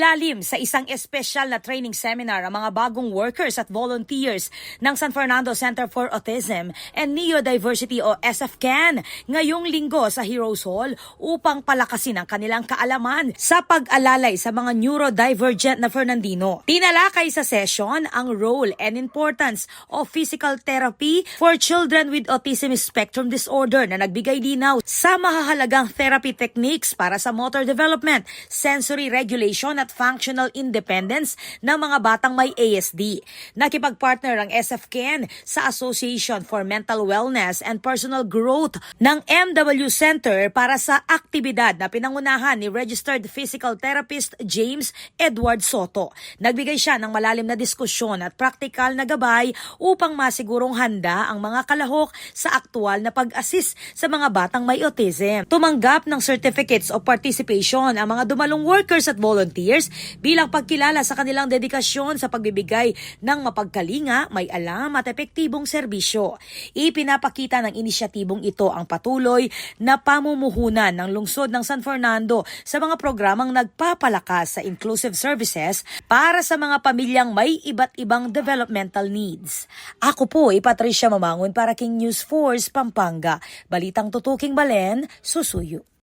Sumailalim sa isang espesyal na training seminar ang mga bagong workers at volunteers ng San Fernando Center for Autism and Neurodiversity o SFCAN ngayong linggo sa Heroes Hall upang palakasin ang kanilang kaalaman sa pag-alalay sa mga neurodivergent na Fernandino. Tinalakay sa session ang role and importance of physical therapy for children with autism spectrum disorder na nagbigay linaw sa mahahalagang therapy techniques para sa motor development, sensory regulation at functional independence ng mga batang may ASD. Nakipagpartner ang SFCAN sa Association for Mental Wellness and Personal Growth ng MW Center para sa aktibidad na pinangunahan ni Registered Physical Therapist James Edward Soto. Nagbigay siya ng malalim na diskusyon at praktikal na gabay upang masigurong handa ang mga kalahok sa aktual na pag-assist sa mga batang may autism. Tumanggap ng certificates of participation ang mga dumalong workers at volunteers bilang pagkilala sa kanilang dedikasyon sa pagbibigay ng mapagkalinga, may alam at epektibong serbisyo. Ipinapakita ng inisyatibong ito ang patuloy na pamumuhunan ng lungsod ng San Fernando sa mga programang nagpapalakas sa inclusive services para sa mga pamilyang may iba't ibang developmental needs. Ako po ay Patricia Mamangon para King News Force, Pampanga. Balitang tutuking Balen, Susuyo.